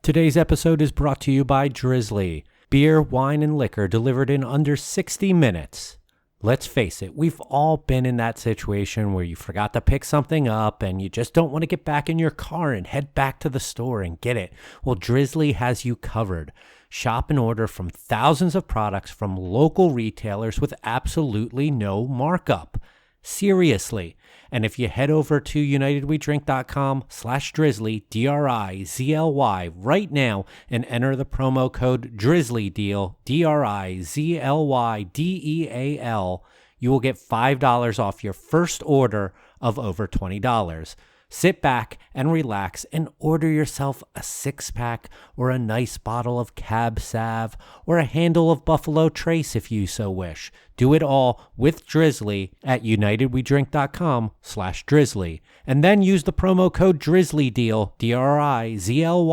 Today's episode is brought to you by Drizzly. Beer, wine, and liquor delivered in under 60 minutes. Let's face it, we've all been in that situation where you forgot to pick something up and you just don't want to get back in your car and head back to the store and get it. Well, Drizzly has you covered. Shop and order from thousands of products from local retailers with absolutely no markup. Seriously. And if you head over to unitedwedrink.com/drizzly, DRIZLY, right now and enter the promo code DrizzlyDeal, DRIZLYDEAL, you will get $5 off your first order of over $20. Sit back and relax and order yourself a 6-pack or a nice bottle of Cab Sav or a handle of Buffalo Trace if you so wish. Do it all with Drizzly at unitedwedrink.com/drizzly and then use the promo code DrizzlyDeal, DRIZLYDEAL,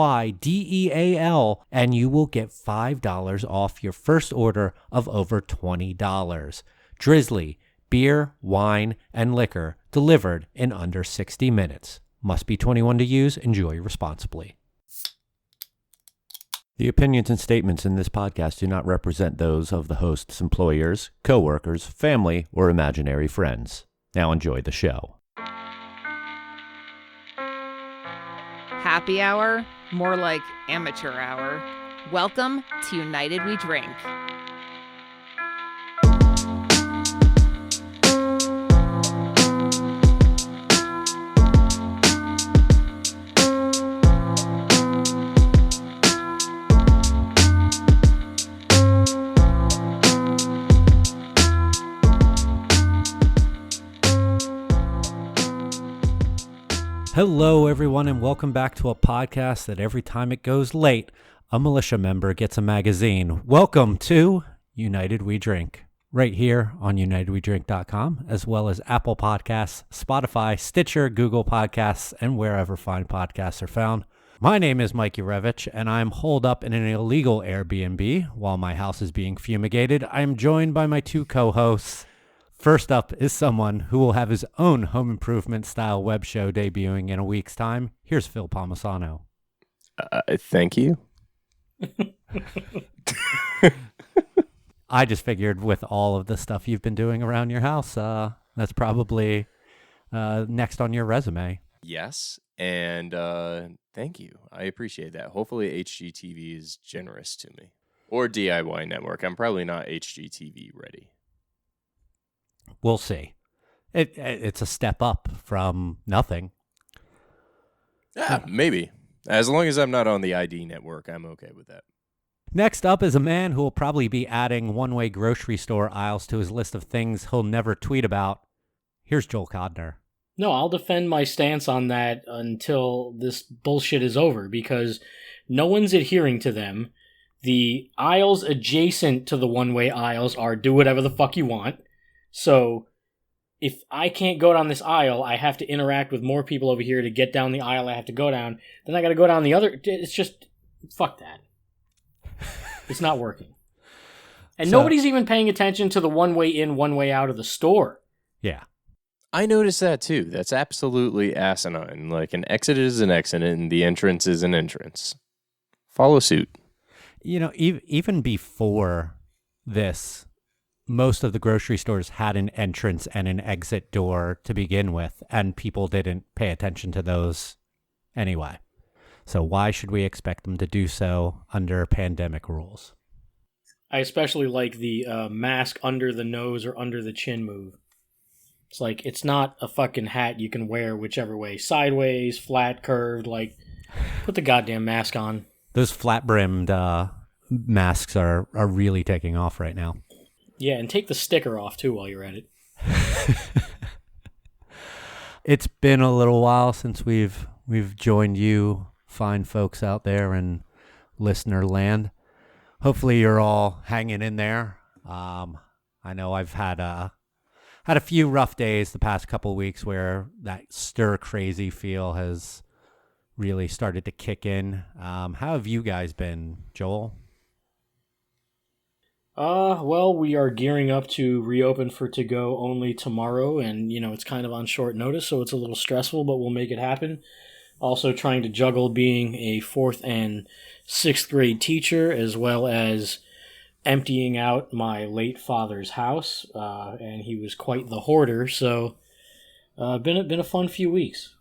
and you will get $5 off your first order of over $20. Drizzly. Beer, wine, and liquor delivered in under 60 minutes. Must be 21 to use. Enjoy responsibly. The opinions and statements in this podcast do not represent those of the host's employers, coworkers, family, or imaginary friends. Now enjoy the show. Happy hour? More like amateur hour. Welcome to United We Drink. Hello, everyone, and welcome back to a podcast that every time it goes late, a militia member gets a magazine. Welcome to United We Drink, right here on unitedwedrink.com, as well as Apple Podcasts, Spotify, Stitcher, Google Podcasts, and wherever fine podcasts are found. My name is Mike Urevich, and I'm holed up in an illegal Airbnb while my house is being fumigated. I'm joined by my two co-hosts. First up is someone who will have his own home improvement style web show debuting in a week's time. Here's Phil Palmisano. Thank you. I just figured with all of the stuff you've been doing around your house, that's probably next on your resume. Yes, and thank you. I appreciate that. Hopefully HGTV is generous to me. Or DIY Network. I'm probably not HGTV ready. We'll see. It's a step up from nothing. Maybe. As long as I'm not on the ID network, I'm okay with that. Next up is a man who will probably be adding one-way grocery store aisles to his list of things he'll never tweet about. Here's Joel Codner. No, I'll defend my stance on that until this bullshit is over, because no one's adhering to them. The aisles adjacent to the one-way aisles are do whatever the fuck you want. So if I can't go down this aisle, I have to interact with more people over here to get down the aisle I have to go down. Then I got to go down the other. It's just, fuck that. It's not working. And nobody's even paying attention to the one way in, one way out of the store. Yeah. I noticed that too. That's absolutely asinine. Like, an exit is an exit and the entrance is an entrance. Follow suit. You know, even before this, most of the grocery stores had an entrance and an exit door to begin with, and people didn't pay attention to those anyway. So why should we expect them to do so under pandemic rules? I especially like the mask under the nose or under the chin move. It's like, it's not a fucking hat you can wear whichever way. Sideways, flat, curved, like, put the goddamn mask on. Those flat-brimmed masks are really taking off right now. Yeah, and take the sticker off, too, while you're at it. It's been a little while since we've joined you fine folks out there in listener land. Hopefully you're all hanging in there. I know I've had a few rough days the past couple of weeks where that stir-crazy feel has really started to kick in. How have you guys been, Joel? Well, we are gearing up to reopen for to-go only tomorrow, and, you know, it's kind of on short notice, so it's a little stressful, but we'll make it happen. Also trying to juggle being a 4th and 6th grade teacher, as well as emptying out my late father's house, and he was quite the hoarder. So, been a fun few weeks.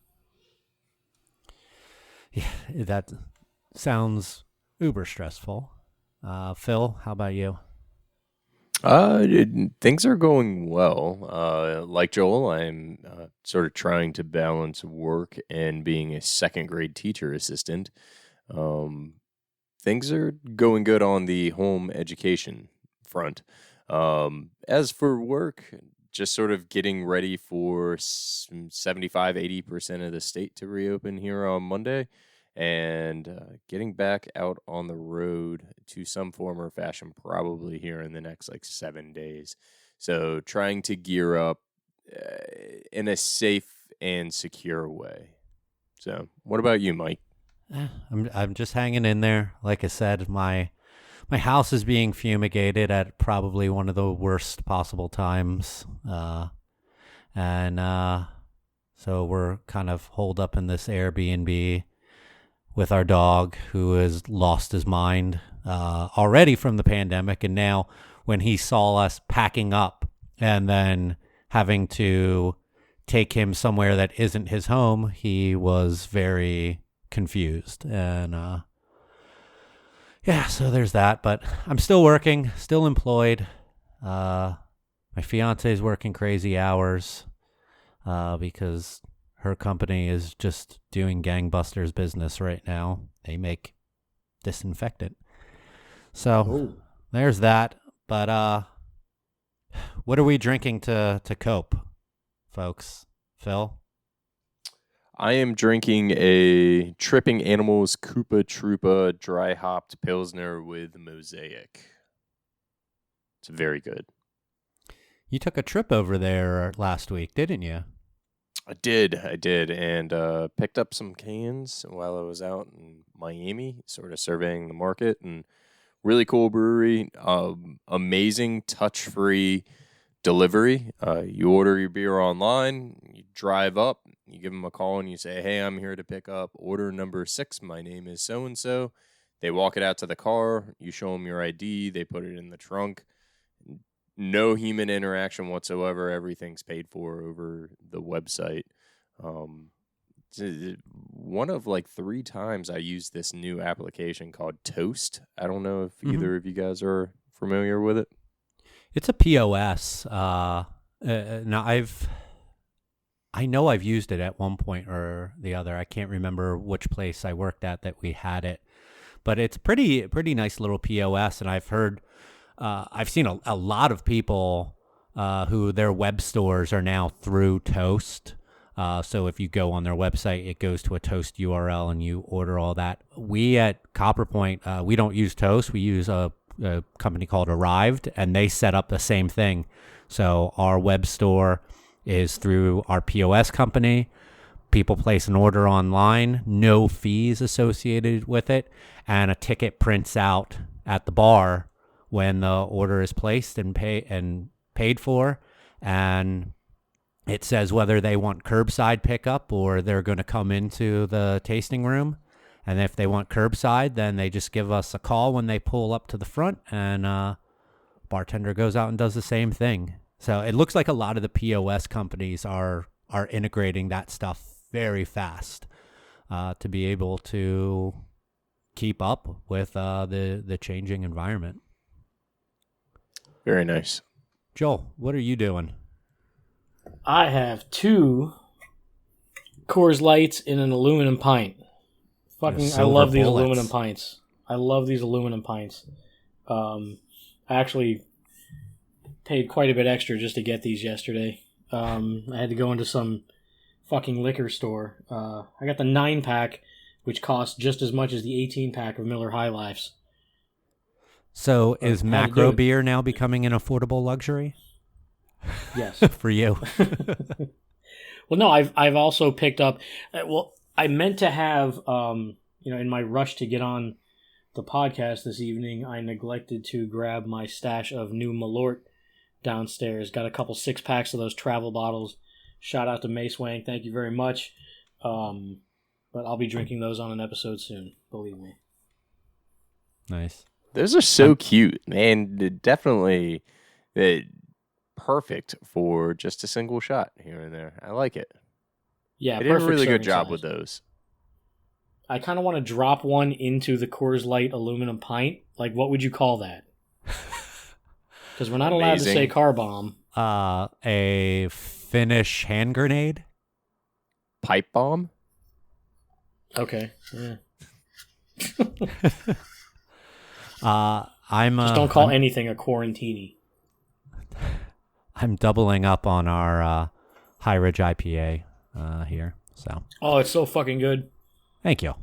Yeah, that sounds uber stressful. Phil, how about you? Things are going well. Like Joel, I'm sort of trying to balance work and being a second grade teacher assistant. Things are going good on the home education front. As for work, just sort of getting ready for 75-80% of the state to reopen here on Monday, and getting back out on the road to some form or fashion probably here in the next 7 days. So trying to gear up in a safe and secure way. So what about you, Mike? I'm just hanging in there. Like I said, my house is being fumigated at probably one of the worst possible times, and so we're kind of holed up in this Airbnb with our dog, who has lost his mind already from the pandemic, and now when he saw us packing up and then having to take him somewhere that isn't his home, he was very confused. And yeah, so there's that. But I'm still working, still employed. My fiance is working crazy hours because her company is just doing gangbusters business right now. They make disinfectant. So there's that. But what are we drinking to cope, folks? Phil? I am drinking a Tripping Animals Koopa Troopa dry hopped Pilsner with Mosaic. It's very good. You took a trip over there last week, didn't you? I did, and picked up some cans while I was out in Miami, sort of surveying the market, and really cool brewery, amazing touch-free delivery. You order your beer online, you drive up, you give them a call, and you say, "Hey, I'm here to pick up order number 6. My name is so-and-so." They walk it out to the car, you show them your ID, they put it in the trunk. No human interaction whatsoever. Everything's paid for over the website. One of 3 times I used this new application called Toast. I don't know if either of you guys are familiar with it. It's a POS. Now I know I've used it at one point or the other. I can't remember which place I worked at that we had it, but it's pretty nice little POS. And I've seen a lot of people who their web stores are now through Toast. So if you go on their website, it goes to a Toast URL and you order all that. We at CopperPoint, we don't use Toast. We use a company called Arrived, and they set up the same thing. So our web store is through our POS company. People place an order online, no fees associated with it, and a ticket prints out at the bar when the order is placed and paid for, and it says whether they want curbside pickup or they're going to come into the tasting room. And if they want curbside, then they just give us a call when they pull up to the front, and bartender goes out and does the same thing. So it looks like a lot of the POS companies are integrating that stuff very fast to be able to keep up with the changing environment. Very nice. Joel, what are you doing? I have 2 Coors Lights in an aluminum pint. I love these aluminum pints. I love these aluminum pints. I actually paid quite a bit extra just to get these yesterday. I had to go into some fucking liquor store. I got the 9-pack, which costs just as much as the 18-pack of Miller High Lifes. So is macro beer now becoming an affordable luxury? Yes. For you. Well, no, I've also picked up. I meant to have, in my rush to get on the podcast this evening, I neglected to grab my stash of new Malort downstairs. Got a couple 6-packs of those travel bottles. Shout out to Mace Wang. Thank you very much. But but I'll be drinking those on an episode soon. Believe me. Nice. Those are so cute, and definitely perfect for just a single shot here and there. I like it. Yeah, they did a perfect really good serving job size. with those. I kind of want to drop one into the Coors Light aluminum pint. Like, what would you call that? Because we're not allowed to say Amazing. car bomb. A Finnish hand grenade. Pipe bomb? Okay. Yeah. I'm Just don't call anything a quarantini. I'm doubling up on our High Ridge IPA here. So Oh, it's so fucking good. thank you.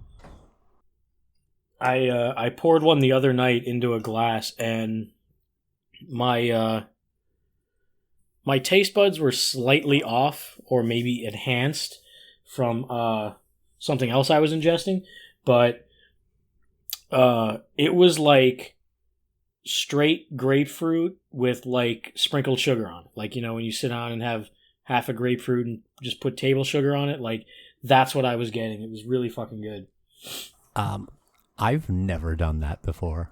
I poured one the other night into a glass, and my my taste buds were slightly off, or maybe enhanced from something else I was ingesting, but it was like straight grapefruit with like sprinkled sugar on it. Like, you know, when you sit down and have half a grapefruit and just put table sugar on it, like that's what I was getting. It was really fucking good. I've never done that before.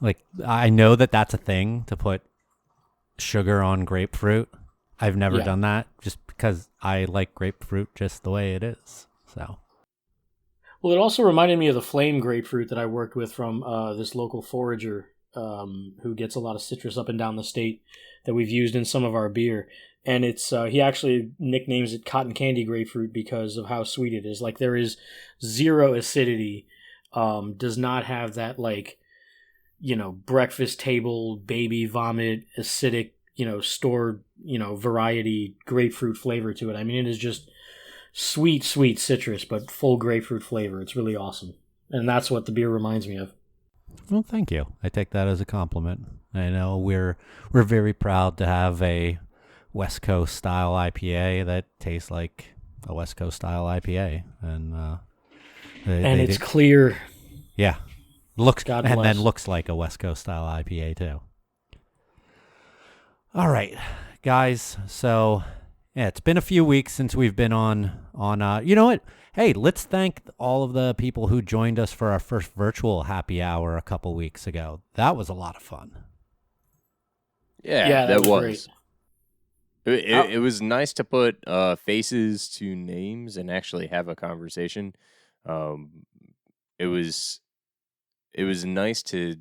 Like, I know that that's a thing to put sugar on grapefruit. I've never Yeah. done that just because I like grapefruit just the way it is. So, Well, it also reminded me of the flame grapefruit that I worked with from this local forager who gets a lot of citrus up and down the state that we've used in some of our beer. And it's he actually nicknames it cotton candy grapefruit because of how sweet it is. Like, there is zero acidity, does not have that, like, you know, breakfast table, baby vomit, acidic, you know, stored, you know, variety grapefruit flavor to it. I mean, it is just sweet, sweet citrus, but full grapefruit flavor. It's really awesome. And that's what the beer reminds me of. well, thank you. I take that as a compliment. I know we're very proud to have a West Coast style IPA that tastes like a West Coast style IPA, and It's clear. yeah, looks God and bless. then looks like a West Coast style IPA too. All right, guys. So yeah, it's been a few weeks since we've been on. You know what? Hey, let's thank all of the people who joined us for our first virtual happy hour a couple weeks ago. That was a lot of fun. Yeah, that that was was. It was nice to put faces to names and actually have a conversation. It was nice to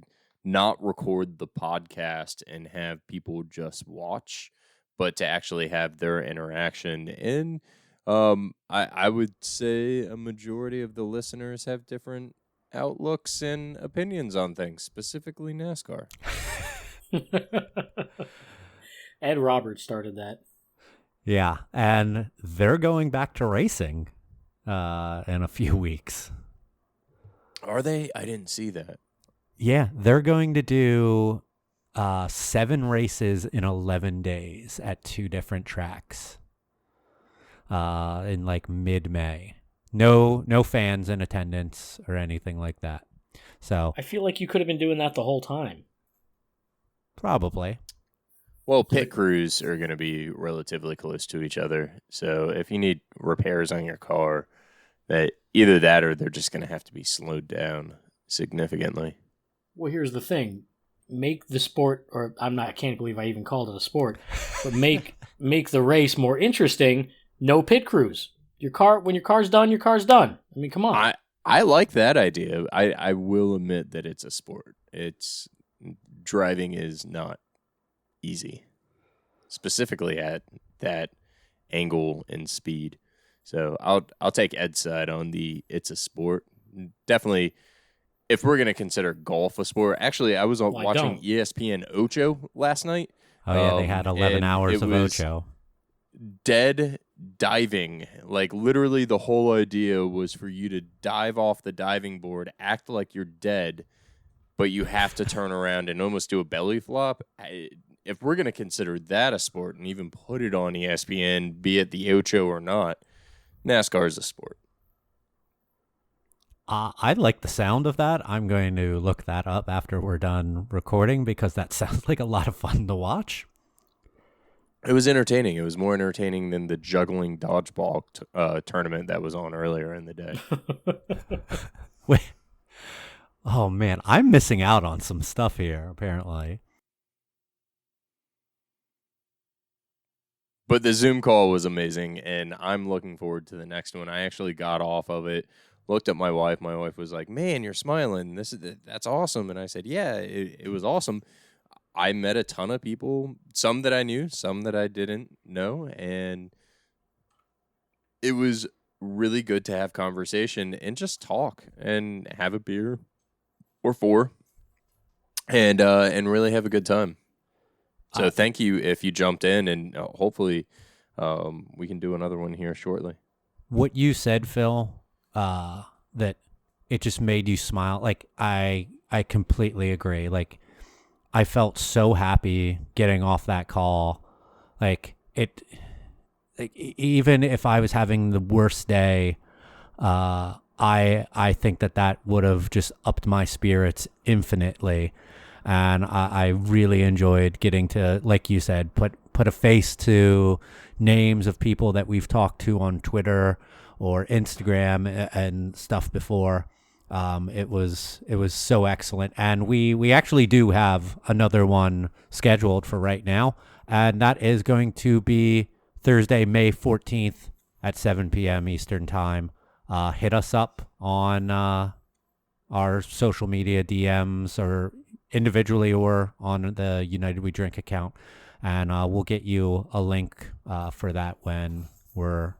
not record the podcast and have people just watch, but to actually have their interaction. And I would say a majority of the listeners have different outlooks and opinions on things, specifically NASCAR. Ed Roberts started that. Yeah, and they're going back to racing in a few weeks. Are they? I didn't see that. Yeah, they're going to do 7 races in 11 days at 2 different tracks in like mid-May. No fans in attendance or anything like that. So I feel like you could have been doing that the whole time. probably. Well, pit crews are going to be relatively close to each other. So if you need repairs on your car, that either that or they're just going to have to be slowed down significantly. Well, here's the thing. Make the sport, or I can't believe I even called it a sport, but make the race more interesting. No pit crews. When your car's done, your car's done. I mean, come on. I like that idea. I will admit that it's a sport. Driving is not easy, specifically at that angle and speed. So I'll take Ed's side on it's a sport. Definitely, if we're gonna consider golf a sport. Actually, I was watching don't. ESPN Ocho last night. Oh yeah, they had 11 and hours it of was Ocho. Dead diving. Like, literally the whole idea was for you to dive off the diving board, act like you're dead, but you have to turn around and almost do a belly flop. If we're going to consider that a sport and even put it on ESPN, be it the Ocho or not, NASCAR is a sport. I like the sound of that. I'm going to look that up after we're done recording because that sounds like a lot of fun to watch. It was entertaining. It was more entertaining than the juggling dodgeball tournament that was on earlier in the day. Wait. Oh man, I'm missing out on some stuff here, apparently. But the Zoom call was amazing, and I'm looking forward to the next one. I actually got off of it, looked at my wife. My wife was like, "Man, you're smiling. That's awesome." And I said, "Yeah, it was awesome. I met a ton of people, some that I knew, some that I didn't know, and it was really good to have conversation and just talk and have a beer or four and really have a good time." So thank you if you jumped in, and hopefully we can do another one here shortly. What you said, Phil, that it just made you smile. Like I completely agree. Like I felt so happy getting off that call. Like even if I was having the worst day, I think that would have just upped my spirits infinitely. And I really enjoyed getting to, like you said, put a face to names of people that we've talked to on Twitter or Instagram and stuff before. It was so excellent, and we actually do have another one scheduled for right now, and that is going to be Thursday, May 14th at 7 p.m. Eastern Time. Hit us up on our social media DMs or individually or on the United We Drink account, and we'll get you a link for that when we're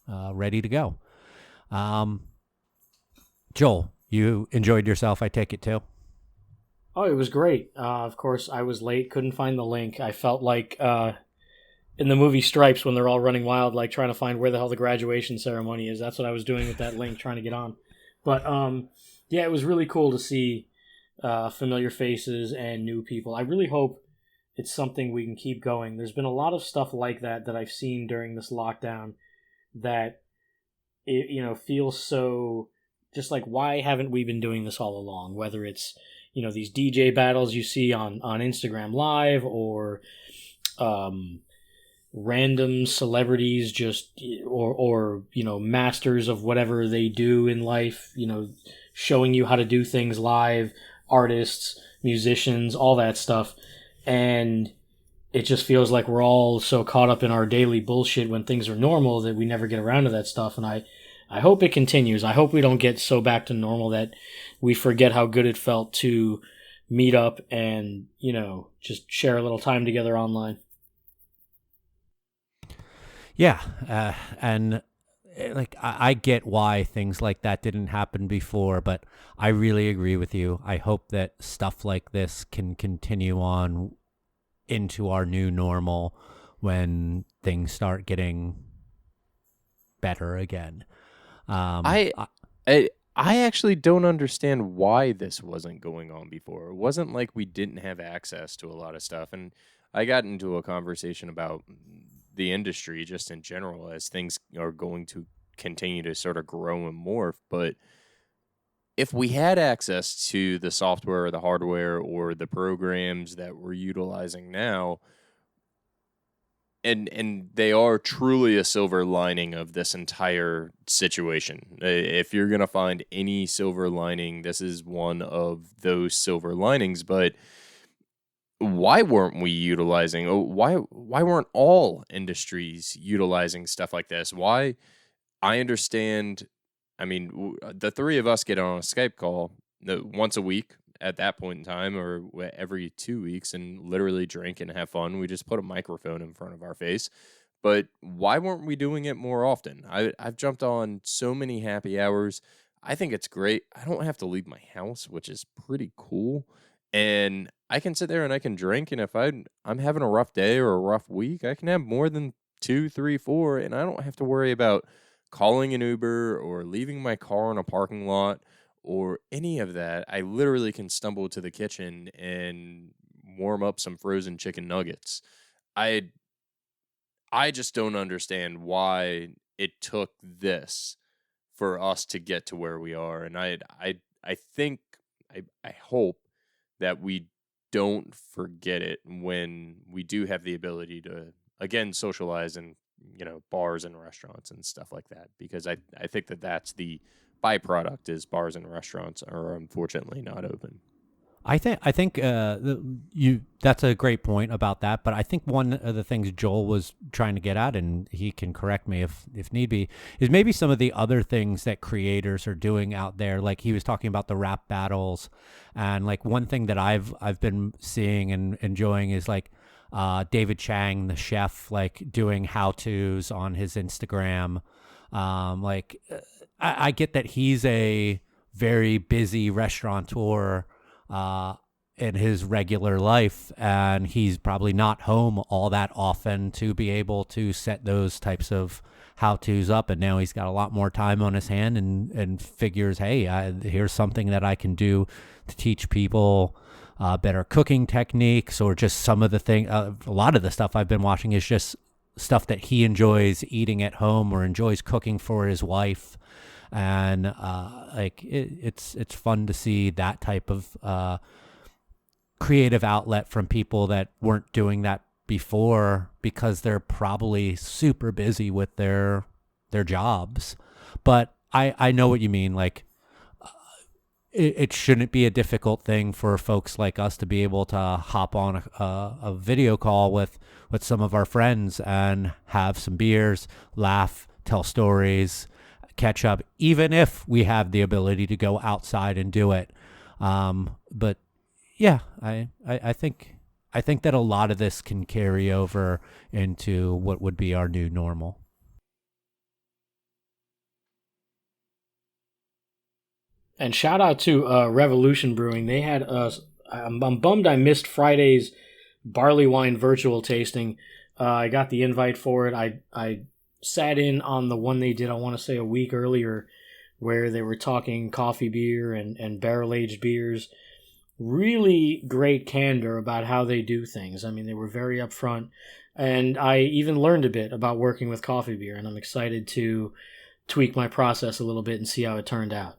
ready to go. Joel, you enjoyed yourself, I take it too? Oh, it was great. Of course, I was late, couldn't find the link. I felt like in the movie Stripes when they're all running wild, like trying to find where the hell the graduation ceremony is. That's what I was doing with that link, trying to get on. But yeah, it was really cool to see familiar faces and new people. I really hope it's something we can keep going. There's been a lot of stuff like that I've seen during this lockdown that it feels so just like, why haven't we been doing this all along? Whether it's these DJ battles you see on Instagram Live, or random celebrities just or masters of whatever they do in life, showing you how to do things live, artists, musicians, all that stuff. And it just feels like we're all so caught up in our daily bullshit when things are normal that we never get around to that stuff. And I hope it continues. I hope we don't get so back to normal that we forget how good it felt to meet up and, just share a little time together online. Yeah, and like I get why things like that didn't happen before, but I really agree with you. I hope that stuff like this can continue on into our new normal when things start getting better again. I actually don't understand why this wasn't going on before. It wasn't like we didn't have access to a lot of stuff, and I got into a conversation about the industry just in general as things are going to continue to sort of grow and morph. But if we had access to the software or the hardware or the programs that we're utilizing now, and they are truly a silver lining of this entire situation. If you're going to find any silver lining, this is one of those silver linings. But why weren't we utilizing? Why weren't all industries utilizing stuff like this? Why? I understand. I mean, the three of us get on a Skype call once a week at that point in time, or every 2 weeks, and literally drink and have fun. We just put a microphone in front of our face. But why weren't we doing it more often? I've jumped on so many happy hours. I think it's great. I don't have to leave my house, which is pretty cool. And I can sit there and I can drink. And if I'm having a rough day or a rough week, I can have more than 2, 3, 4, and I don't have to worry about calling an Uber or leaving my car in a parking lot or any of that. I literally can stumble to the kitchen and warm up some frozen chicken nuggets. I just don't understand why it took this for us to get to where we are. And I think I hope that we don't forget it when we do have the ability to again, socialize in, bars and restaurants and stuff like that, because I think that that's the byproduct, is bars and restaurants are unfortunately not open. I think that's a great point about that. But I think one of the things Joel was trying to get at, and he can correct me if need be, is maybe some of the other things that creators are doing out there. Like he was talking about the rap battles, and like one thing that I've been seeing and enjoying is like David Chang, the chef, like doing how-tos on his Instagram. I get that he's a very busy restaurateur in his regular life, and he's probably not home all that often to be able to set those types of how-tos up. And now he's got a lot more time on his hand and figures, hey, here's something that I can do to teach people better cooking techniques, or just some of the thing. A lot of the stuff I've been watching is just stuff that he enjoys eating at home or enjoys cooking for his wife. And it's fun to see that type of creative outlet from people that weren't doing that before, because they're probably super busy with their jobs. But I know what you mean. Like it shouldn't be a difficult thing for folks like us to be able to hop on a video call with some of our friends and have some beers, laugh, tell stories, catch up, even if we have the ability to go outside and do it. But yeah, I think that a lot of this can carry over into what would be our new normal. And shout out to Revolution Brewing. They had I'm bummed I missed Friday's barley wine virtual tasting. I got the invite for it. I sat in on the one they did, I want to say a week earlier, where they were talking coffee beer and barrel-aged beers. Really great candor about how they do things. I mean, they were very upfront. And I even learned a bit about working with coffee beer, and I'm excited to tweak my process a little bit and see how it turned out.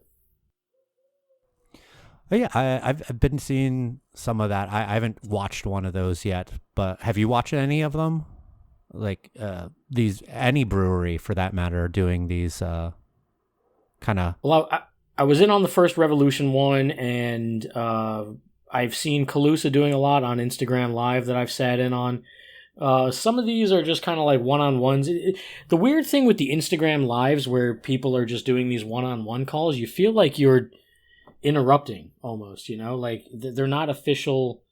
Oh, yeah, I've been seeing some of that. I haven't watched one of those yet, but have you watched any of them? Like any brewery for that matter doing these kind of. Well, I was in on the first Revolution one, and I've seen Calusa doing a lot on Instagram Live that I've sat in on. Some of these are just kind of like one-on-ones. The weird thing with the Instagram Lives where people are just doing these one-on-one calls, you feel like you're interrupting almost, like they're not official.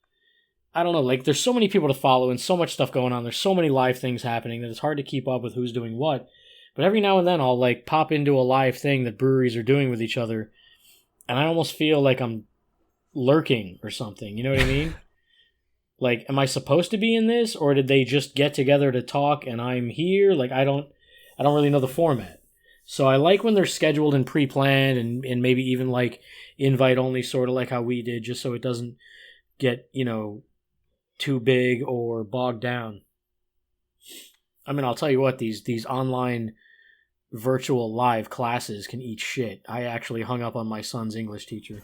I don't know, like there's so many people to follow and so much stuff going on. There's so many live things happening that it's hard to keep up with who's doing what. But every now and then I'll like pop into a live thing that breweries are doing with each other, and I almost feel like I'm lurking or something. You know what I mean? Like, am I supposed to be in this, or did they just get together to talk and I'm here? Like, I don't really know the format. So I like when they're scheduled and pre-planned and maybe even like invite only, sort of like how we did, just so it doesn't get, too big or bogged down. I mean, I'll tell you what, these online virtual live classes can eat shit. I actually hung up on my son's English teacher.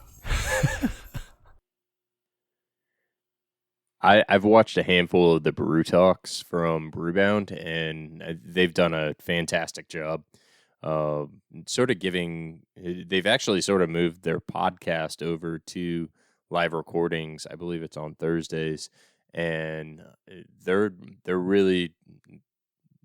I've watched a handful of the Brew Talks from Brewbound, and they've done a fantastic job. Sort of giving, they've actually sort of moved their podcast over to live recordings. I believe it's on Thursdays, and they're really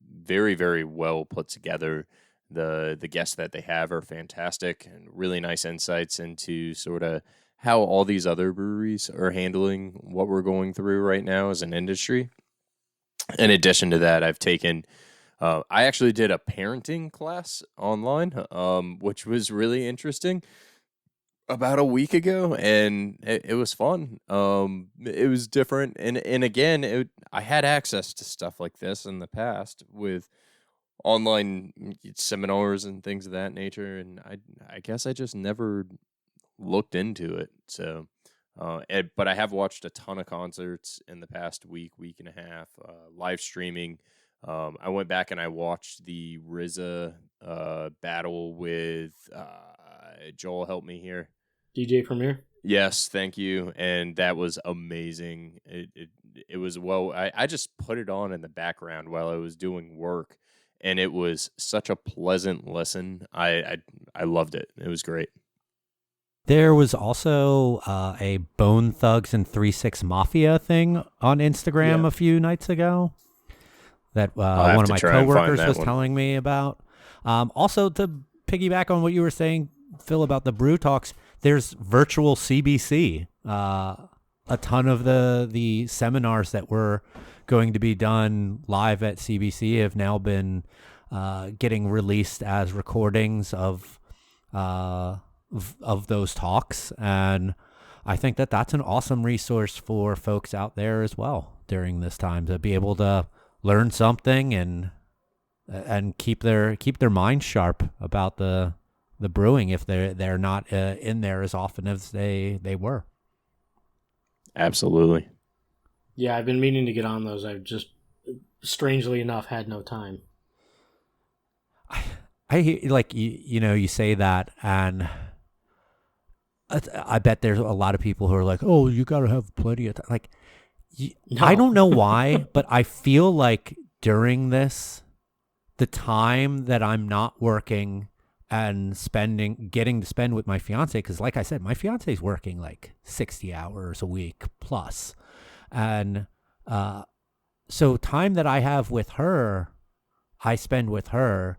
very, very well put together. The guests that they have are fantastic and really nice insights into sort of how all these other breweries are handling what we're going through right now as an industry. In addition to that, I've taken, I actually did a parenting class online, which was really interesting about a week ago, and it was fun. It was different. And again, I had access to stuff like this in the past with online seminars and things of that nature. And I guess I just never looked into it. So, but I have watched a ton of concerts in the past week and a half, live streaming. I went back and I watched the RZA battle with Joel. Help me here. DJ Premier. Yes, thank you. And that was amazing. it was I just put it on in the background while I was doing work, and it was such a pleasant listen. I loved it. It was great. There was also a Bone Thugs and 3-6 Mafia thing on Instagram Yeah. a few nights ago that I'll have one of to my try and find coworkers that was one. telling me about. Also, to piggyback on what you were saying, Phil, about the brew talks, there's virtual CBC. A ton of the seminars that were going to be done live at CBC have now been getting released as recordings of those talks, and I think that that's an awesome resource for folks out there as well during this time to be able to learn something and keep their minds sharp about the brewing if they're not in there as often as they were. Absolutely. Yeah, I've been meaning to get on those. I've just, strangely enough, had no time. I hear, like, you say that, and I bet there's a lot of people who are like, oh, you got to have plenty of time. Like, No. I don't know why, but I feel like during this, the time that I'm not working and getting to spend with my fiance, because like I said, my fiance is working like 60 hours a week plus. And so time that I have with her, I spend with her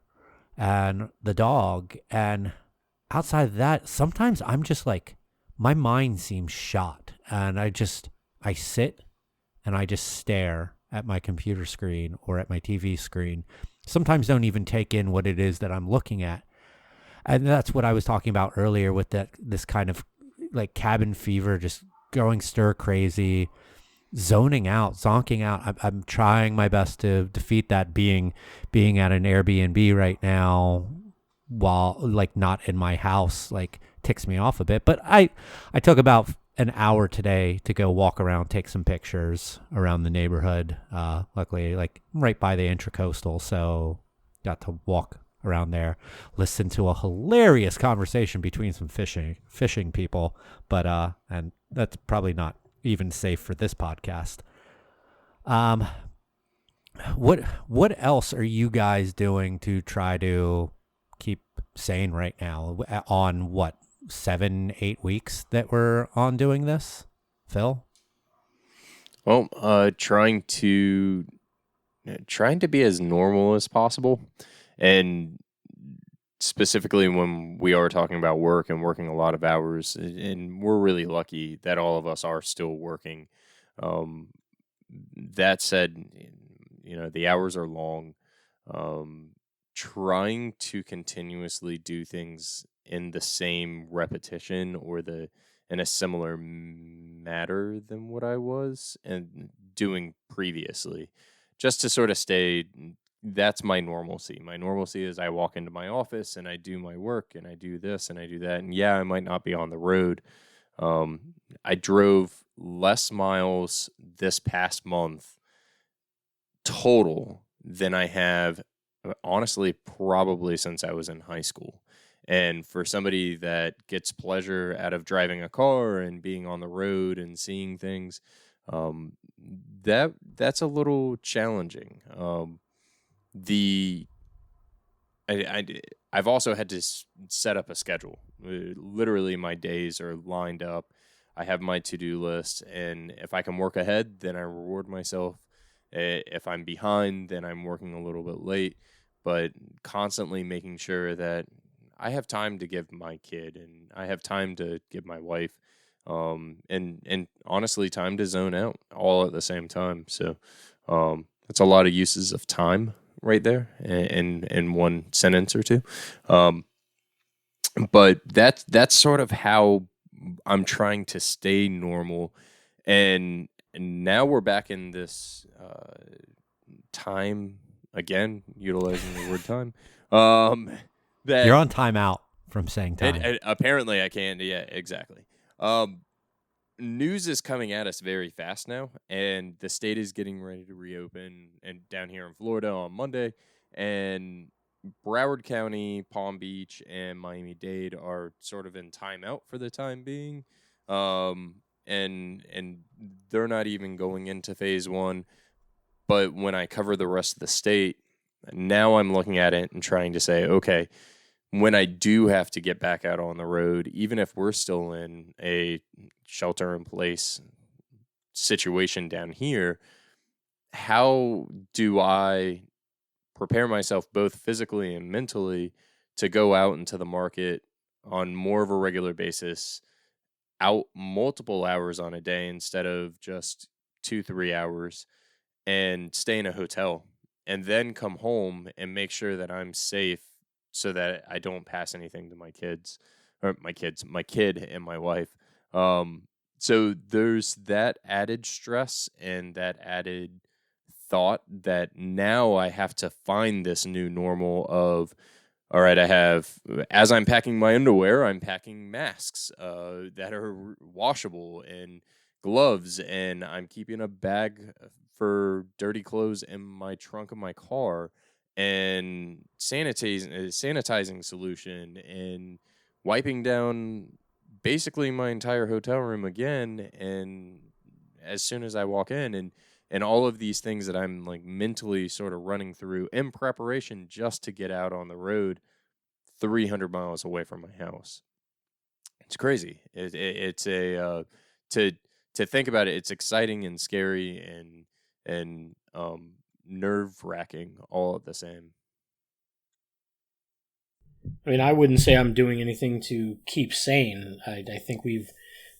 and the dog. And outside of that, sometimes I'm just like, my mind seems shot. And I sit and I just stare at my computer screen or at my TV screen. Sometimes don't even take in what it is that I'm looking at. And that's what I was talking about earlier with this kind of like cabin fever, just going stir crazy, zoning out, zonking out. I'm trying my best to defeat that being at an Airbnb right now while like not in my house, like ticks me off a bit. But I took about an hour today to go walk around, take some pictures around the neighborhood. Luckily, like right by the Intracoastal, so got to walk around there, listen to a hilarious conversation between some fishing people. But and that's probably not even safe for this podcast. What else are you guys doing to try to keep sane right now on what 7-8 weeks that we're on doing this, Phil? Well, trying to be as normal as possible, and specifically when we are talking about work and working a lot of hours, and we're really lucky that all of us are still working. That said, the hours are long. Trying to continuously do things in the same repetition or in a similar matter than what I was and doing previously, just to sort of stay. That's my normalcy. My normalcy is I walk into my office and I do my work and I do this and I do that. And yeah, I might not be on the road. I drove less miles this past month total than I have, honestly, probably since I was in high school. And for somebody that gets pleasure out of driving a car and being on the road and seeing things, that's a little challenging. I've also had to set up a schedule. Literally, my days are lined up. I have my to-do list, and if I can work ahead, then I reward myself. If I'm behind, then I'm working a little bit late, but constantly making sure that I have time to give my kid and I have time to give my wife, and honestly, time to zone out all at the same time. So that's a lot of uses of time right there in one sentence or two. But that's sort of how I'm trying to stay normal. And now we're back in this time again, utilizing the word time. That You're on timeout from saying time. apparently I can. Yeah, exactly. News is coming at us very fast now, and the state is getting ready to reopen. And down here in Florida on Monday, and Broward County, Palm Beach, and Miami-Dade are sort of in timeout for the time being. and they're not even going into phase one. But when I cover the rest of the state, now I'm looking at it and trying to say, okay, when I do have to get back out on the road, even if we're still in a shelter in place situation down here, how do I prepare myself both physically and mentally to go out into the market on more of a regular basis, out multiple hours on a day instead of just 2-3 hours, and stay in a hotel and then come home and make sure that I'm safe so that I don't pass anything to my kids, my kid and my wife. So there's that added stress and that added thought that now I have to find this new normal of, all right, as I'm packing my underwear, I'm packing masks that are washable and gloves, and I'm keeping a bag for dirty clothes in my trunk of my car, and sanitizing solution, and wiping down basically my entire hotel room again, and as soon as I walk in, and all of these things that I'm like mentally sort of running through in preparation just to get out on the road 300 miles away from my house. It's crazy. It's a to think about it, it's exciting and scary and nerve-wracking all at the same. I mean, I wouldn't say I'm doing anything to keep sane. I think we've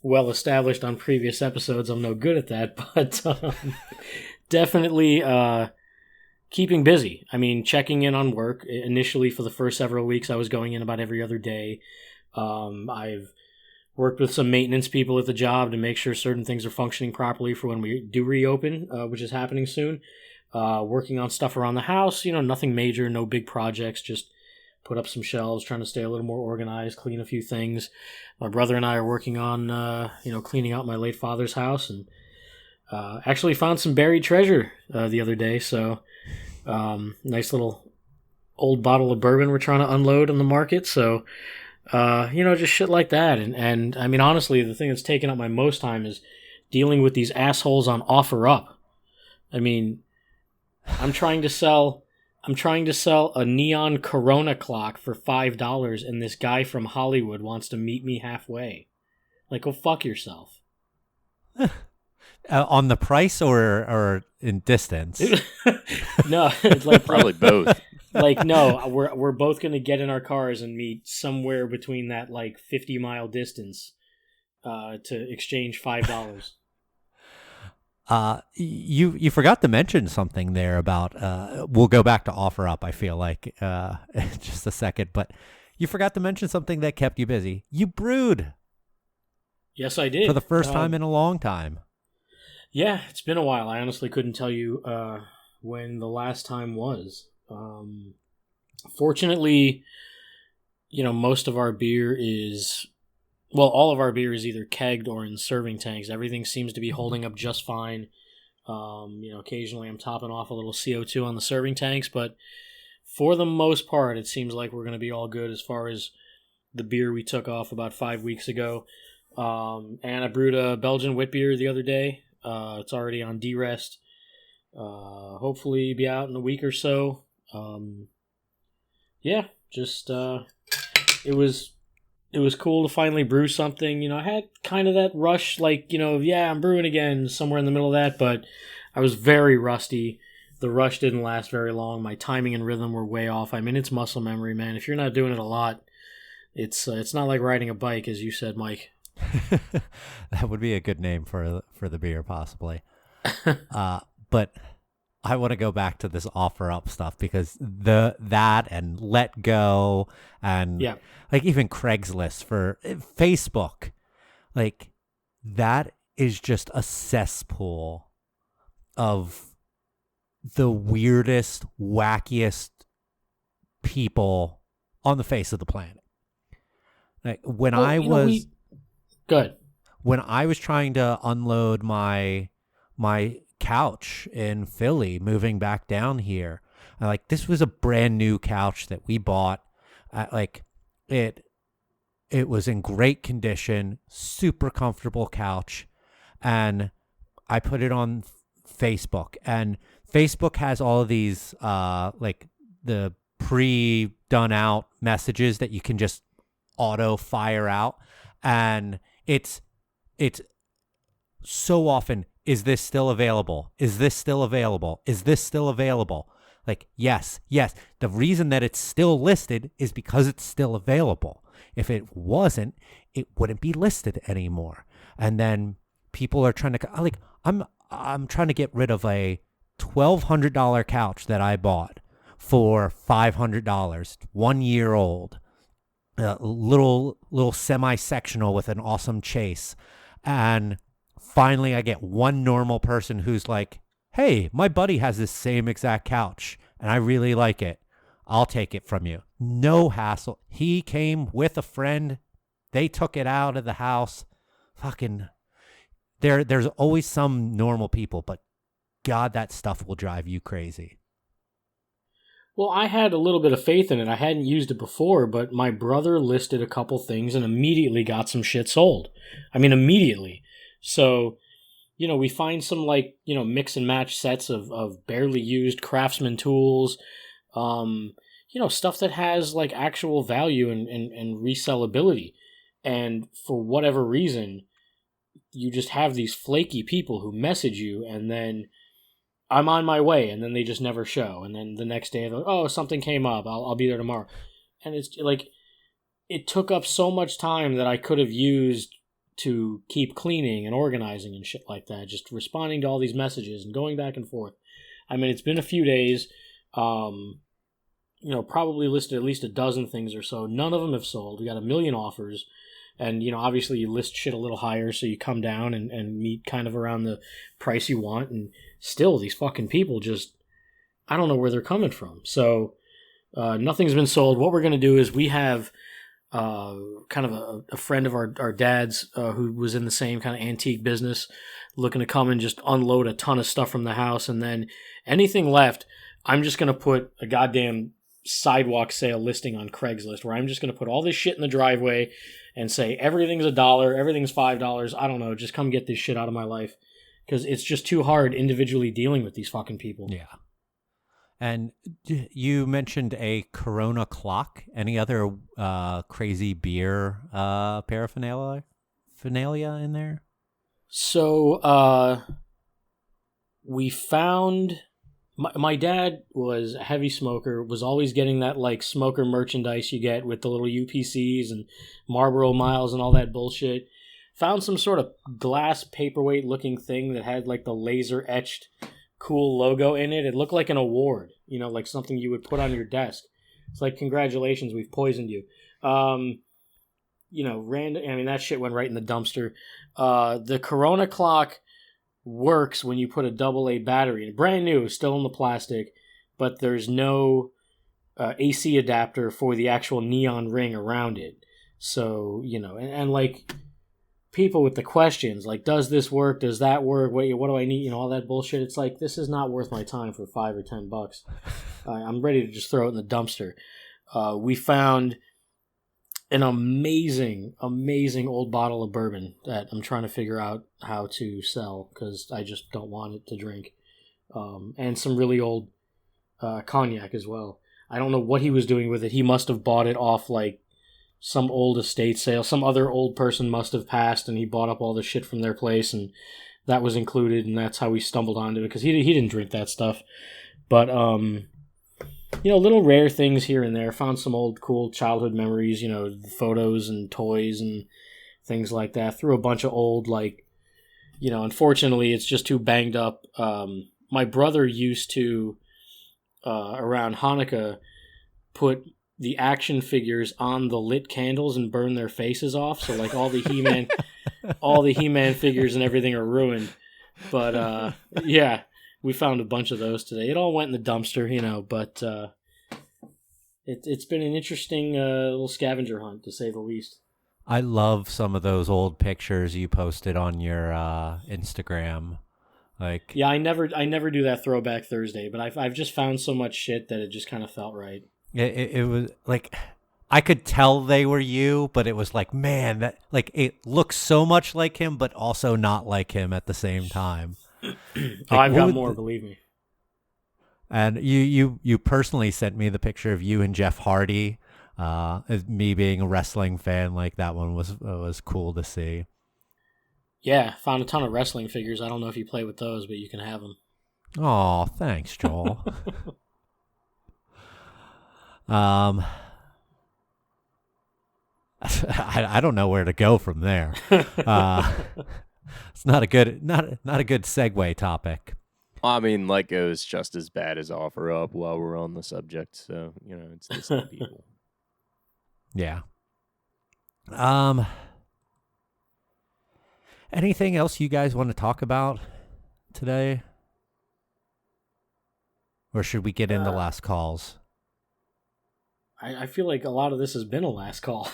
well established on previous episodes I'm no good at that, but definitely keeping busy. I mean, checking in on work. Initially, for the first several weeks, I was going in about every other day. I've worked with some maintenance people at the job to make sure certain things are functioning properly for when we do reopen, which is happening soon. Working on stuff around the house, nothing major, no big projects, just put up some shelves, trying to stay a little more organized, clean a few things. My brother and I are working on, cleaning out my late father's house, and actually found some buried treasure the other day. So, nice little old bottle of bourbon we're trying to unload on the market. So, just shit like that. And I mean, honestly, the thing that's taken up my most time is dealing with these assholes on OfferUp. I mean, I'm trying to sell a neon Corona clock for $5, and this guy from Hollywood wants to meet me halfway. Like, go fuck yourself. On the price or in distance? No, it's like Probably both. Like, no, we're both gonna get in our cars and meet somewhere between that 50-mile distance to exchange $5. You forgot to mention something there about we'll go back to OfferUp, I feel like just a second, but you forgot to mention something that kept you busy. You brewed. Yes, I did. For the first time in a long time. Yeah, it's been a while. I honestly couldn't tell you when the last time was. Fortunately, most of our beer is, all of our beer is either kegged or in serving tanks. Everything seems to be holding up just fine. Occasionally I'm topping off a little CO2 on the serving tanks, but for the most part, it seems like we're going to be all good as far as the beer we took off about 5 weeks ago. And I brewed a Belgian wit beer the other day. It's already on D-Rest. Hopefully be out in a week or so. It was cool to finally brew something. I had kind of that rush, I'm brewing again, somewhere in the middle of that, but I was very rusty. The rush didn't last very long. My timing and rhythm were way off. I mean, it's muscle memory, man. If you're not doing it a lot, it's not like riding a bike, as you said, Mike. That would be a good name for the beer, possibly. But I want to go back to this OfferUp stuff because that and Let Go and even Craigslist for Facebook, that is just a cesspool of the weirdest, wackiest people on the face of the planet. When I was trying to unload my couch in Philly, moving back down here, this was a brand new couch that we bought. It was in great condition, super comfortable couch. and I put it on Facebook, and Facebook has all of these like the pre-done out messages that you can just auto fire out, and it's so often, is this still available? Is this still available? Is this still available? Like, yes. The reason that it's still listed is because it's still available. If it wasn't, it wouldn't be listed anymore. And then people are trying to, like, I'm trying to get rid of a $1,200 couch that I bought for $500, 1 year old, little semi-sectional with an awesome chase. And finally I get one normal person who's like, hey, my buddy has this same exact couch and I really like it. I'll take it from you. No hassle. He came with a friend. They took it out of the house. Fucking, there's always some normal people, but God, that stuff will drive you crazy. Well, I had a little bit of faith in it. I hadn't used it before, but my brother listed a couple things and immediately got some shit sold. I mean, immediately. So, you know, we find some, like, you know, mix and match sets of barely used Craftsman tools, you know, stuff that has like actual value and resellability. And for whatever reason, you just have these flaky people who message you and then I'm on my way, and then they just never show. And then the next day, they're like, oh, something came up. I'll be there tomorrow. And it's like, it took up so much time that I could have used to keep cleaning and organizing and shit like that. Just responding to all these messages and going back and forth. I mean, it's been a few days. You know, probably listed at least a dozen things or so. None of them have sold. We got 1 million offers. And, you know, obviously you list shit a little higher, so you come down and meet kind of around the price you want. And still, these fucking people just, I don't know where they're coming from. So nothing's been sold. What we're going to do is we have kind of a friend of our dad's who was in the same kind of antique business looking to come and just unload a ton of stuff from the house. And then anything left, I'm just going to put a goddamn sidewalk sale listing on Craigslist where I'm just going to put all this shit in the driveway and say everything's $1, everything's $5. I don't know, just come get this shit out of my life, because it's just too hard individually dealing with these fucking people. Yeah. And you mentioned a Corona clock. Any other crazy beer paraphernalia in there? So we found my dad was a heavy smoker, was always getting that like smoker merchandise you get with the little UPCs and Marlboro Miles and all that bullshit. Found some sort of glass paperweight looking thing that had like the laser etched cool logo in it. It looked like an award, you know, like something you would put on your desk. It's like, congratulations, we've poisoned you. You know, random. I mean, that shit went right in the dumpster. The Corona clock works when you put a AA battery in. Brand new, still in the plastic, but there's no AC adapter for the actual neon ring around it. So, you know, and like people with the questions, like, does this work? Does that work? What do I need? You know, all that bullshit. It's like, this is not worth my time for $5 or $10. I'm ready to just throw it in the dumpster. We found an amazing old bottle of bourbon that I'm trying to figure out how to sell because I just don't want it to drink. And some really old cognac as well. I don't know what he was doing with it. He must have bought it off like some old estate sale. Some other old person must have passed and he bought up all the shit from their place and that was included, and that's how we stumbled onto it because he didn't drink that stuff. But you know, little rare things here and there. Found some old cool childhood memories, you know, photos and toys and things like that. Threw a bunch of old, like, you know, unfortunately it's just too banged up. My brother used to, around Hanukkah, put the action figures on the lit candles and burn their faces off. So like all the He-Man figures and everything are ruined. But yeah. We found a bunch of those today. It all went in the dumpster, you know, but it's been an interesting little scavenger hunt, to say the least. I love some of those old pictures you posted on your Instagram. Like, yeah, I never do that Throwback Thursday, but I've just found so much shit that it just kind of felt right. It was like, I could tell they were you, but it was like, man, that like it looks so much like him, but also not like him at the same time. Oh, Like, I've what got would more, the- believe me. And you personally sent me the picture of you and Jeff Hardy. As me being a wrestling fan, like that one was cool to see. Yeah, found a ton of wrestling figures. I don't know if you play with those, but you can have them. Oh, thanks, Joel. um, I don't know where to go from there. It's not a good not a good segue topic. I mean, Lyco is just as bad as OfferUp while we're on the subject, so, it's the same people. Yeah. Anything else you guys want to talk about today? Or should we get into last calls? I feel like a lot of this has been a last call.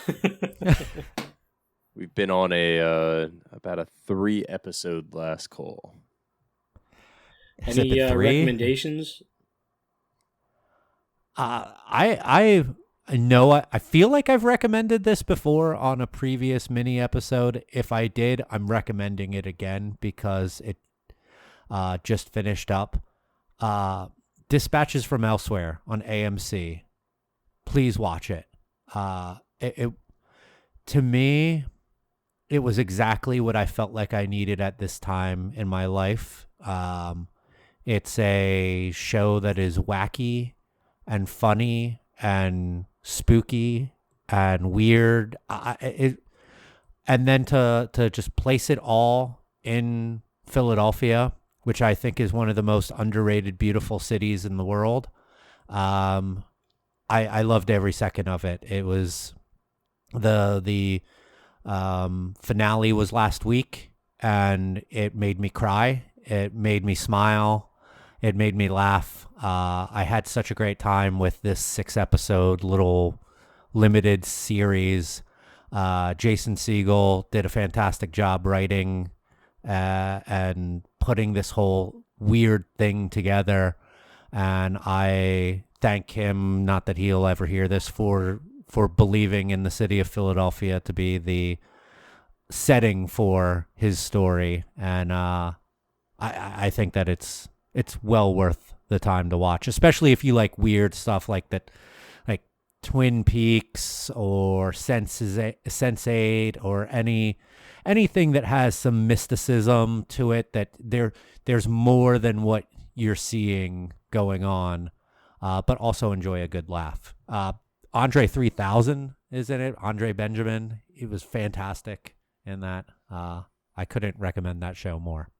We've been on about a 3-episode last call. Is it Any the 3? recommendations? I know I feel like I've recommended this before on a previous mini episode. If I did, I'm recommending it again because it just finished up. Dispatches from Elsewhere on AMC. Please watch it. It to me, it was exactly what I felt like I needed at this time in my life. It's a show that is wacky and funny and spooky and weird. And then to just place it all in Philadelphia, which I think is one of the most underrated, beautiful cities in the world. I loved every second of it. It was the finale was last week, and it made me cry. It made me smile. It made me laugh. I had such a great time with this 6-episode little limited series. Jason Segel did a fantastic job writing and putting this whole weird thing together. And I thank him, not that he'll ever hear this, for believing in the city of Philadelphia to be the setting for his story. And I think that it's well worth the time to watch, especially if you like weird stuff like that, like Twin Peaks or Sense8 or anything that has some mysticism to it, that there's more than what you're seeing going on, but also enjoy a good laugh. Andre 3000 is in it. Andre Benjamin. He was fantastic in that. I couldn't recommend that show more.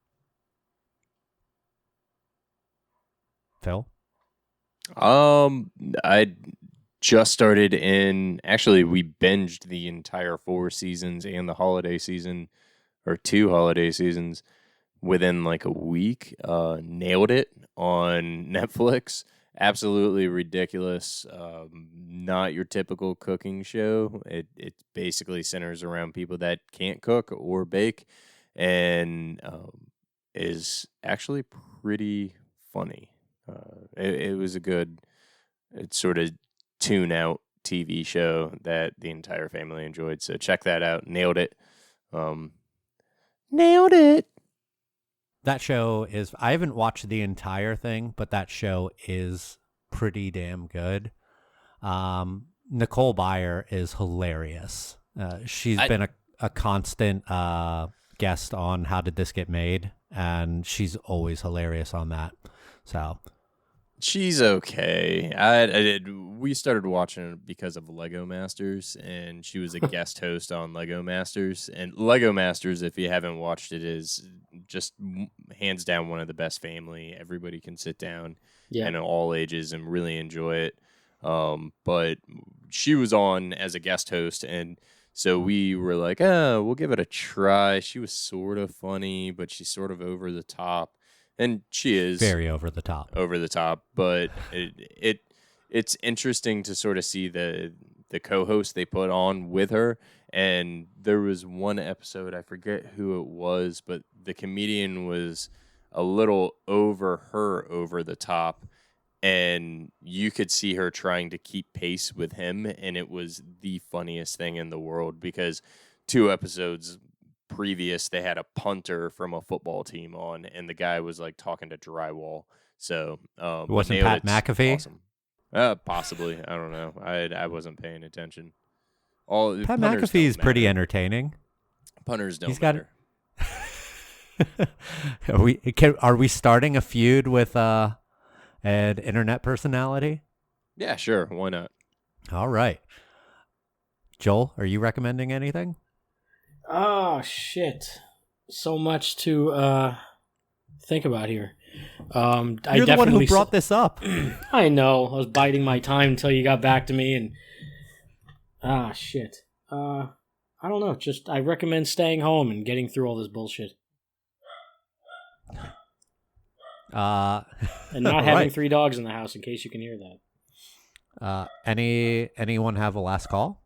Phil? I just started actually, we binged the entire 4 seasons and the holiday season, or 2 holiday seasons, within like a week. Nailed it on Netflix. Absolutely ridiculous. Not your typical cooking show. It basically centers around people that can't cook or bake, and is actually pretty funny. It was a good, it's sort of tune out TV show that the entire family enjoyed. So check that out. Nailed it. Nailed it. That show is, I haven't watched the entire thing, but that show is pretty damn good. Nicole Byer is hilarious. She's been a constant guest on How Did This Get Made, and she's always hilarious on that. So she's okay. We started watching it because of Lego Masters, and she was a guest host on Lego Masters. And Lego Masters, if you haven't watched it, is just hands down one of the best family. Everybody can sit down and all ages and really enjoy it. But she was on as a guest host, and so we were like, we'll give it a try. She was sort of funny, but she's sort of over the top. And she is very over the top, but it's interesting to sort of see the co-host they put on with her. And there was one episode, I forget who it was, but the comedian was a little over the top, and you could see her trying to keep pace with him, and it was the funniest thing in the world because 2 episodes previous they had a punter from a football team on, and the guy was like talking to drywall. So but Wasn't nailed Pat it's McAfee? awesome. Possibly, I don't know. I wasn't paying attention. Pat Punters McAfee is don't pretty matter. entertaining. Punters don't He's got- matter. Are we starting a feud with an internet personality? Yeah, sure. Why not? All right. Joel, are you recommending anything? Oh, shit. So much to think about here. You're the one who brought this up. I know. I was biding my time until you got back to me, and shit. I don't know. Just I recommend staying home and getting through all this bullshit, and not having right. 3 dogs in the house. In case you can hear that. Anyone have a last call?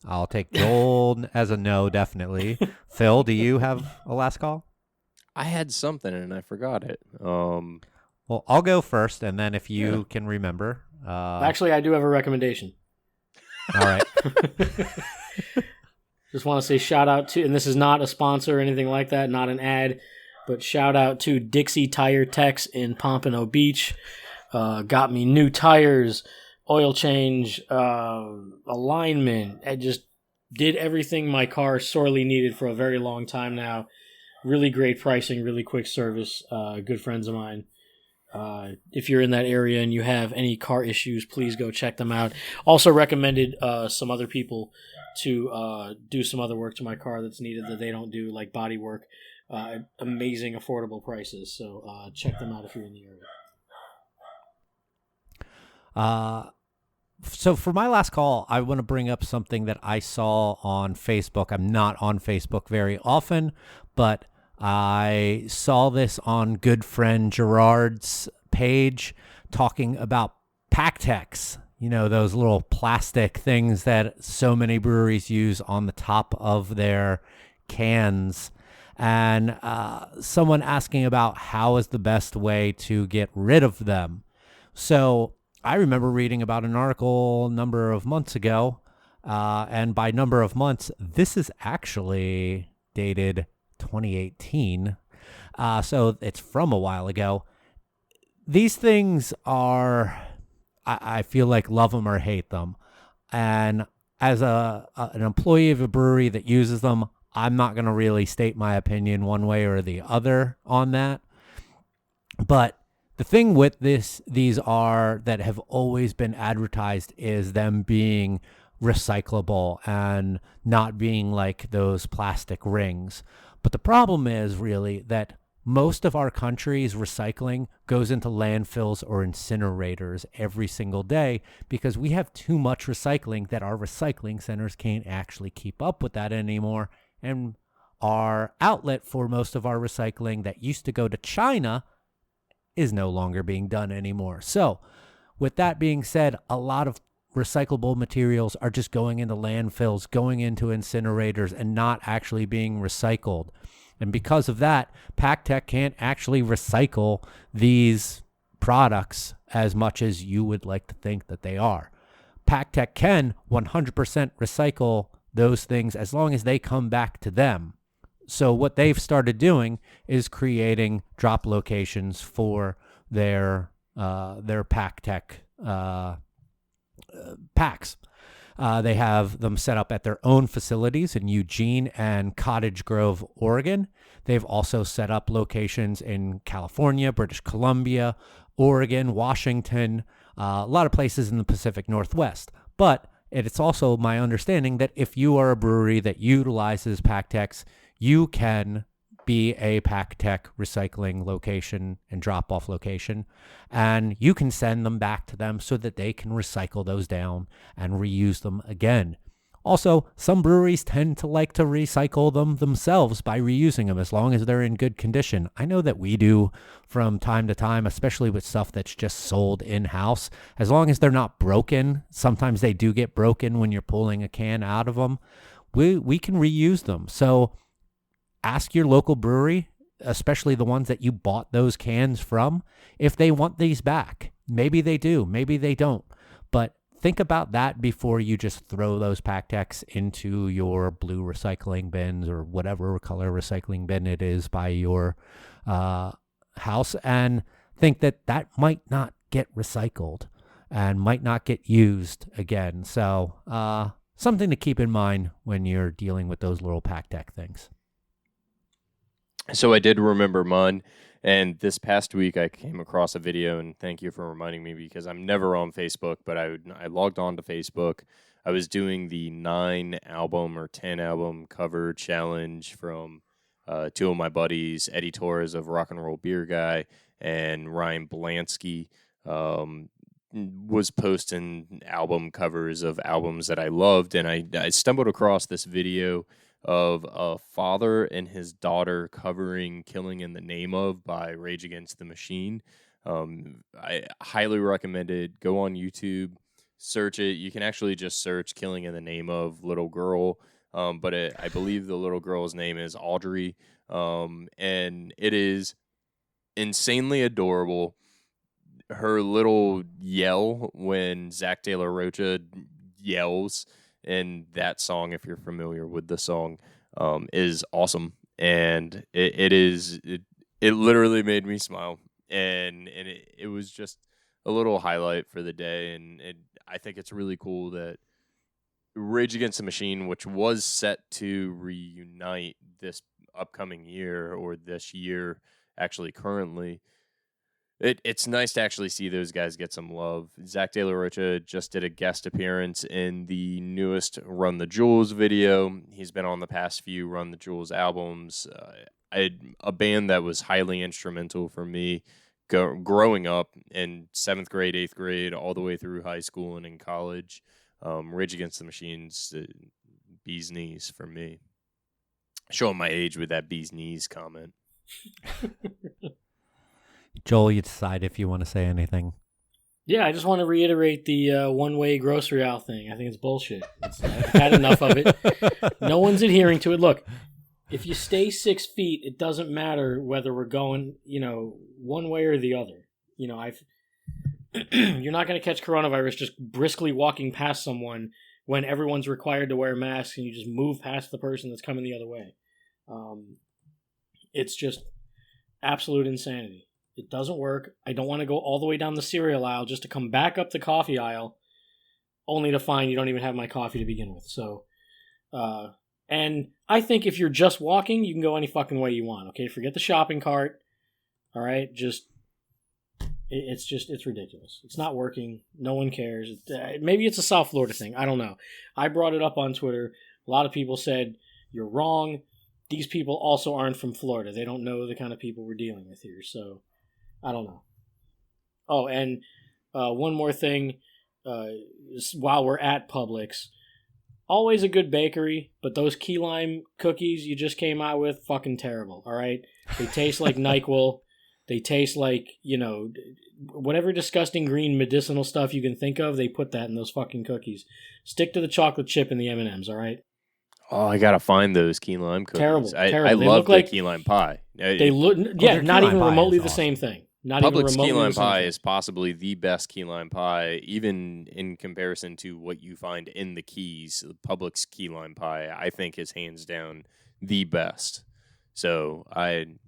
I'll take Joel as a no, definitely. Phil, do you have a last call? I had something and I forgot it. Well, I'll go first, and then if you can remember. Actually, I do have a recommendation. All right. Just want to say shout out to, and this is not a sponsor or anything like that, not an ad, but shout out to Dixie Tire Techs in Pompano Beach. Got me new tires, oil change, alignment. I just did everything my car sorely needed for a very long time now. Really great pricing, really quick service. Good friends of mine. If you're in that area and you have any car issues, please go check them out. Also recommended some other people to do some other work to my car that's needed that they don't do, like body work. Amazing, affordable prices. So check them out if you're in the area. So for my last call, I want to bring up something that I saw on Facebook. I'm not on Facebook very often, but I saw this on good friend Gerard's page talking about PakTechs. You know, those little plastic things that so many breweries use on the top of their cans. And someone asking about how is the best way to get rid of them. So I remember reading about an article a number of months ago, and by number of months, this is actually dated 2018, so it's from a while ago. These things are, I feel like, love them or hate them, and as an employee of a brewery that uses them, I'm not going to really state my opinion one way or the other on that, but the thing with these are that have always been advertised is them being recyclable and not being like those plastic rings. But the problem is really that most of our country's recycling goes into landfills or incinerators every single day because we have too much recycling that our recycling centers can't actually keep up with that anymore. And our outlet for most of our recycling that used to go to China is no longer being done anymore. So with that being said, a lot of recyclable materials are just going into landfills, going into incinerators, and not actually being recycled. And because of that, PakTech can't actually recycle these products as much as you would like to think that they are. PakTech can 100% recycle those things as long as they come back to them. So what they've started doing is creating drop locations for their PakTech packs. They have them set up at their own facilities in Eugene and Cottage Grove, Oregon. They've also set up locations in California, British Columbia, Oregon, Washington, a lot of places in the Pacific Northwest. But it's also my understanding that if you are a brewery that utilizes PakTechs, you can be a PakTech recycling location and drop-off location, and you can send them back to them so that they can recycle those down and reuse them again. Also, some breweries tend to like to recycle them themselves by reusing them as long as they're in good condition. I know that we do from time to time, especially with stuff that's just sold in-house. As long as they're not broken, sometimes they do get broken when you're pulling a can out of them, we can reuse them. So ask your local brewery especially the ones that you bought those cans from, if they want these back. Maybe they do, maybe they don't. But think about that before you just throw those PakTechs into your blue recycling bins or whatever color recycling bin it is by your house, and think that that might not get recycled and might not get used again. So something to keep in mind when you're dealing with those little PakTech things. So I did remember mine, and this past week I came across a video, and thank you for reminding me because I'm never on Facebook, but I logged on to Facebook. I was doing the 9 album or 10 album cover challenge from two of my buddies, Eddie Torres of Rock and Roll Beer Guy and Ryan Blansky, was posting album covers of albums that I loved, and I stumbled across this video of a father and his daughter covering Killing in the Name Of by Rage Against the Machine. I highly recommend it. Go on YouTube, search it. You can actually just search Killing in the Name Of Little Girl, but I believe the little girl's name is Audrey, and it is insanely adorable. Her little yell when Zach De La Rocha yells in that song, if you're familiar with the song, is awesome, and it literally made me smile, and it was just a little highlight for the day, and I think it's really cool that Rage Against the Machine, which was set to reunite this upcoming year or this year, actually currently. It's nice to actually see those guys get some love. Zach De La Rocha just did a guest appearance in the newest Run the Jewels video. He's been on the past few Run the Jewels albums. A band that was highly instrumental for me growing up in 7th grade, 8th grade, all the way through high school and in college. Rage Against the Machine's bee's knees for me. Showing my age with that bee's knees comment. Joel, you decide if you want to say anything. Yeah, I just want to reiterate the one-way grocery aisle thing. I think it's bullshit. I've had enough of it. No one's adhering to it. Look, if you stay 6 feet, it doesn't matter whether we're going, one way or the other. You're not going to catch coronavirus just briskly walking past someone when everyone's required to wear masks and you just move past the person that's coming the other way. It's just absolute insanity. It doesn't work. I don't want to go all the way down the cereal aisle just to come back up the coffee aisle only to find you don't even have my coffee to begin with. So, and I think if you're just walking, you can go any fucking way you want, okay? Forget the shopping cart, all right? It's ridiculous. It's not working. No one cares. Maybe it's a South Florida thing. I don't know. I brought it up on Twitter. A lot of people said, you're wrong. These people also aren't from Florida. They don't know the kind of people we're dealing with here, so I don't know. Oh, and one more thing. While we're at Publix, always a good bakery, but those key lime cookies you just came out with, fucking terrible, all right? They taste like NyQuil. They taste like, whatever disgusting green medicinal stuff you can think of, they put that in those fucking cookies. Stick to the chocolate chip and the M&Ms, all right? Oh, I gotta find those key lime cookies. Terrible. I love the key lime pie. They look, not even remotely the same thing. Publix key lime pie is possibly the best key lime pie, even in comparison to what you find in the Keys. Publix key lime pie, I think, is hands down the best. So I'm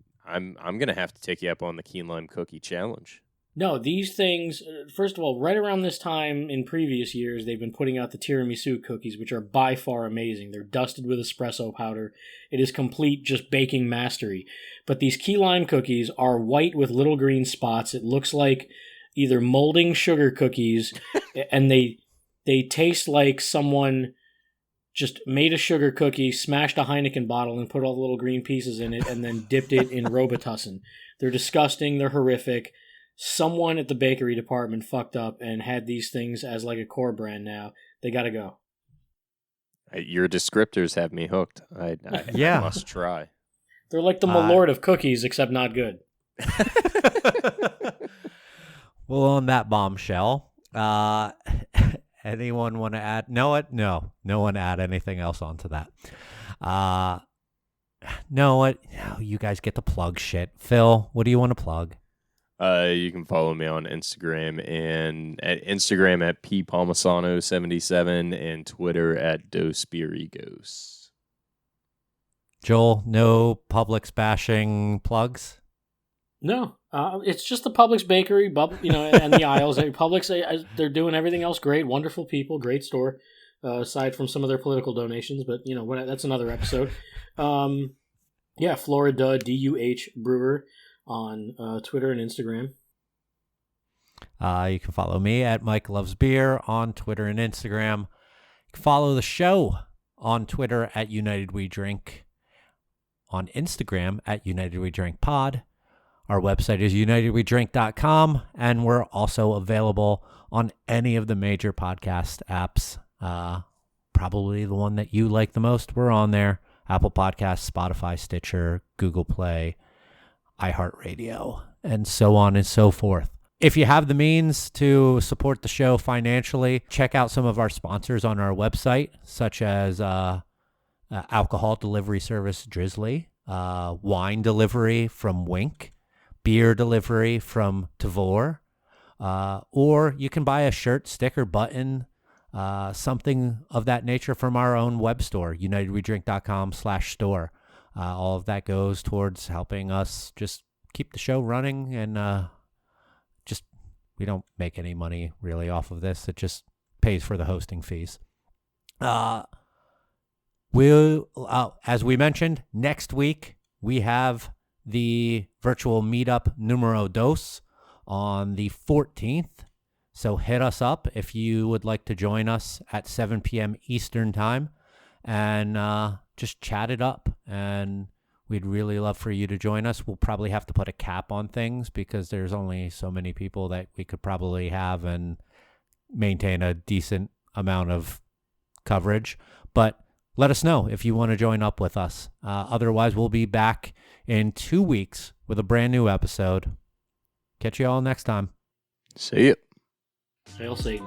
gonna have to take you up on the key lime cookie challenge. No, these things, first of all, right around this time in previous years, they've been putting out the tiramisu cookies, which are by far amazing. They're dusted with espresso powder. It is complete just baking mastery. But these key lime cookies are white with little green spots. It looks like either molding sugar cookies, and they taste like someone just made a sugar cookie, smashed a Heineken bottle, and put all the little green pieces in it, and then dipped it in Robitussin. They're disgusting. They're horrific. Someone at the bakery department fucked up and had these things as like a core brand now. They got to go. Your descriptors have me hooked. I must try. They're like the Malort of cookies, except not good. Well, on that bombshell, anyone want to add? No one add anything else onto that. No, what? You guys get to plug shit. Phil, what do you want to plug? You can follow me on Instagram and at Instagram at ppalmasano77 and Twitter at DosPirigos. Joel, no Publix bashing plugs? No, it's just the Publix bakery, and the aisles. Publix, they're doing everything else great. Wonderful people, great store. Aside from some of their political donations, but that's another episode. Florida DUH Brewer on Twitter and Instagram. You can follow me at Mike Loves Beer on Twitter and Instagram. You can follow the show on Twitter at United We Drink, on Instagram at United We Drink Pod. Our website is unitedwedrink.com, and we're also available on any of the major podcast apps. Probably the one that you like the most, we're on there. Apple Podcasts, Spotify, Stitcher, Google Play, iHeartRadio, and so on and so forth. If you have the means to support the show financially, check out some of our sponsors on our website, such as alcohol delivery service Drizzly, wine delivery from Wink, beer delivery from Tavor, or you can buy a shirt, sticker, button, something of that nature from our own web store, unitedwedrink.com/store. All of that goes towards helping us just keep the show running, and we don't make any money really off of this. It just pays for the hosting fees. As we mentioned, next week we have the virtual meetup numero dos on the 14th. So hit us up if you would like to join us at 7 p.m. Eastern time and just chat it up. And we'd really love for you to join us. We'll probably have to put a cap on things because there's only so many people that we could probably have and maintain a decent amount of coverage. But let us know if you want to join up with us. Otherwise, we'll be back in 2 weeks with a brand new episode. Catch you all next time. See ya. Hail Satan.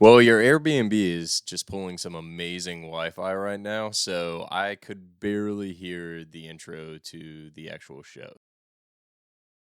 Well, your Airbnb is just pulling some amazing Wi-Fi right now, so I could barely hear the intro to the actual show.